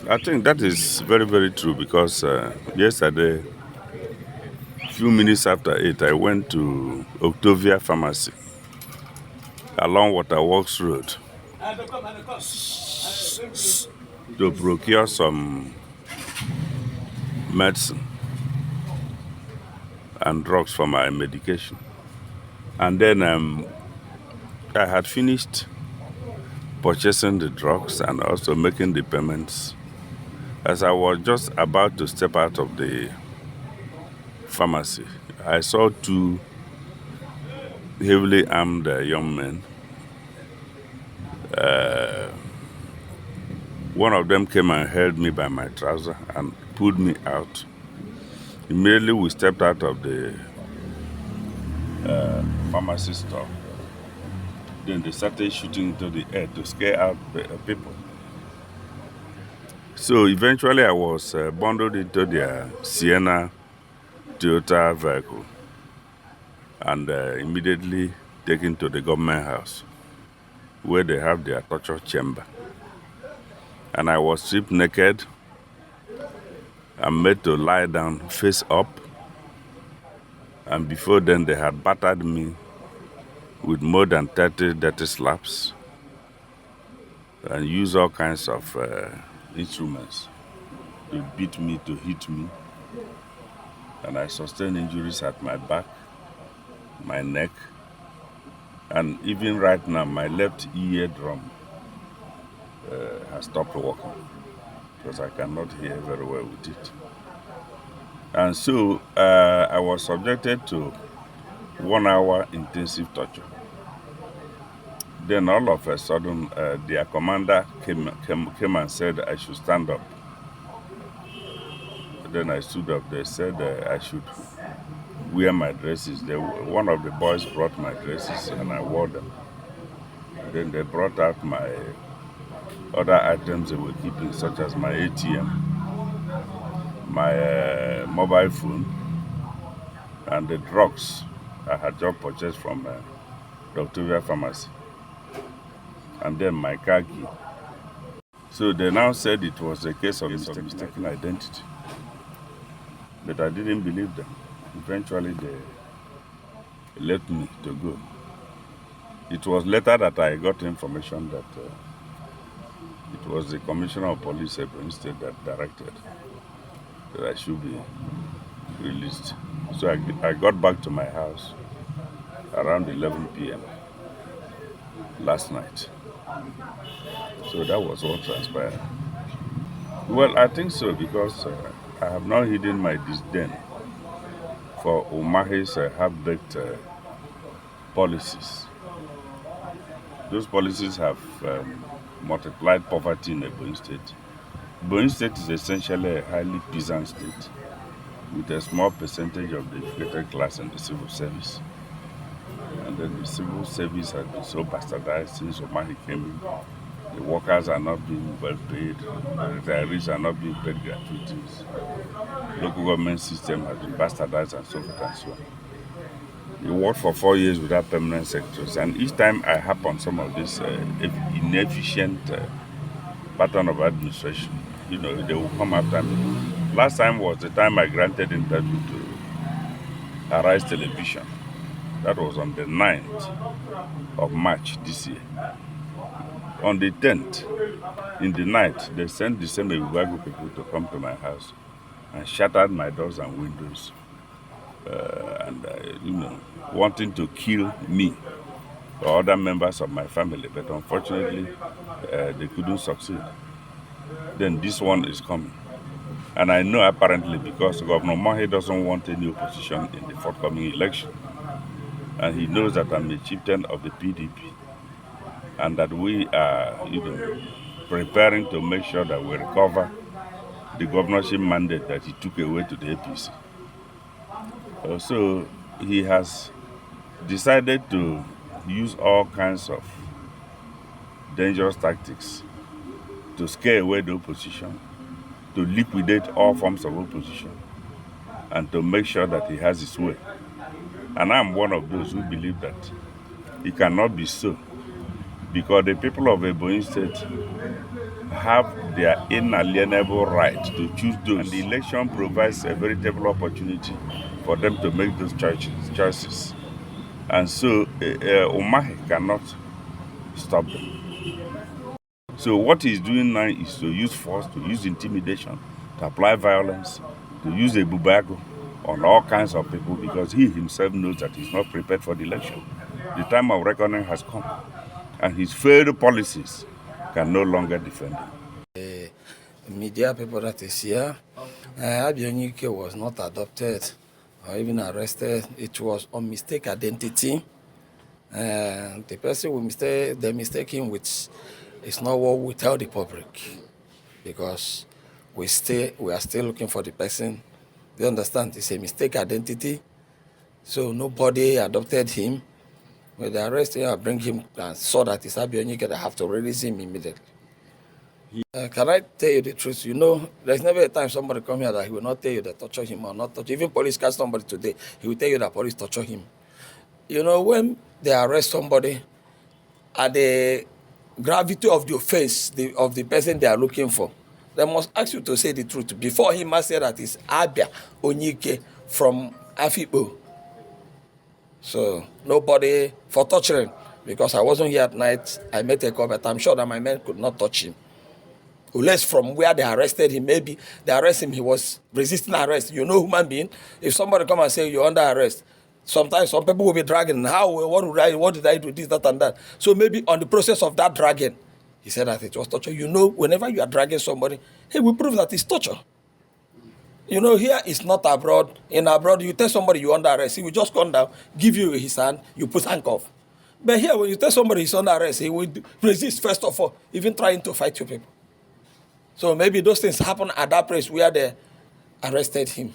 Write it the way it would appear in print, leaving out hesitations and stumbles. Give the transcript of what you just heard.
I think that is very, very true because yesterday, few minutes after 8, I went to Octavia Pharmacy along Waterworks Road to procure some medicine and drugs for my medication. And then I had finished purchasing the drugs and also making the payments. As I was just about to step out of the pharmacy, I saw two heavily armed young men. One of them came and held me by my trouser and pulled me out. Immediately we stepped out of the pharmacy store. Then they started shooting into the air to scare out the people. So eventually I was bundled into their Sienna Toyota vehicle and immediately taken to the government house where they have their torture chamber. And I was stripped naked and made to lie down face up. And before then they had battered me with more than 30 dirty slaps and used all kinds of instruments to beat me, to hit me. And I sustained injuries at my back, my neck, and even right now my left eardrum has stopped working because I cannot hear very well with it. And so I was subjected to 1 hour intensive torture. Then all of a sudden, their commander came and said I should stand up. Then I stood up. They said I should wear my dresses. One of the boys brought my dresses and I wore them. Then they brought out my other items they were keeping, such as my ATM, my mobile phone, and the drugs I had just purchased from the Octavia Pharmacy, and then my car key. So they now said it was a case of mistaken identity. But I didn't believe them. Eventually they let me to go. It was later that I got information that it was the Commissioner of Police Ebonyi State that directed that I should be released. So I got back to my house around 11 p.m. last night. So that was what transpired. Well, I think so because I have not hidden my disdain for Umahi's half-baked policies. Those policies have multiplied poverty in Ebonyi State. Ebonyi State is essentially a highly peasant state with a small percentage of the educated class in the civil service. And then the civil service has been so bastardized since Umahi came in. The workers are not being well paid, the retirees are not being paid gratuities. Local government system has been bastardized and so forth and so on. He worked for 4 years without permanent secretaries, and each time I harp on some of this inefficient pattern of administration, they will come after me. Last time was the time I granted interview to Arise Television. That was on the 9th of March this year. On the 10th, in the night, they sent the same Ebubeagu people to come to my house and shattered my doors and windows, wanting to kill me or other members of my family. But unfortunately, they couldn't succeed. Then this one is coming. And I know apparently because Governor Umahi doesn't want any opposition in the forthcoming election. And he knows that I'm a chieftain of the PDP. And that we are, preparing to make sure that we recover the governorship mandate that he took away to the APC. So he has decided to use all kinds of dangerous tactics to scare away the opposition, to liquidate all forms of opposition, and to make sure that he has his way. And I'm one of those who believe that it cannot be so, because the people of Ebonyi State have their inalienable right to choose those. And the election provides a veritable opportunity for them to make those choices. And so Umahi cannot stop them. So what he's doing now is to use force, to use intimidation, to apply violence, to use Ebubeagu on all kinds of people, because he himself knows that he's not prepared for the election. The time of reckoning has come, and his failed policies can no longer defend him. The media people that is here, Abia Onyike was not adopted or even arrested. It was on mistake identity. The person they mistake him with is not what we tell the public, because we are still looking for the person. You understand? It's a mistake identity. So nobody adopted him. When they arrest him and bring him and saw that it's Abia Onyike, they have to release him immediately. Can I tell you the truth? You know, there's never a time somebody come here that he will not tell you they torture him or not torture. Even police catch somebody today, he will tell you that police torture him. You know, when they arrest somebody, at the gravity of the offense of the person they are looking for, they must ask you to say the truth. Before he must say that it's Abia Onyike from Afibo. So nobody for torturing, because I wasn't here at night. I met a call, but I'm sure that my men could not touch him. Unless from where they arrested him, maybe they arrest him, he was resisting arrest. You know, human being, if somebody come and say you're under arrest, sometimes some people will be dragging. What did I do, this, that, and that? So maybe on the process of that dragging, he said that it was torture. You know, whenever you are dragging somebody, hey, we prove that it's torture. You know, here it's not abroad. In abroad, you tell somebody you're under arrest, he will just come down, give you his hand, you put handcuff. But here, when you tell somebody he's under arrest, he will resist first of all, even trying to fight you people. So maybe those things happen at that place where they arrested him.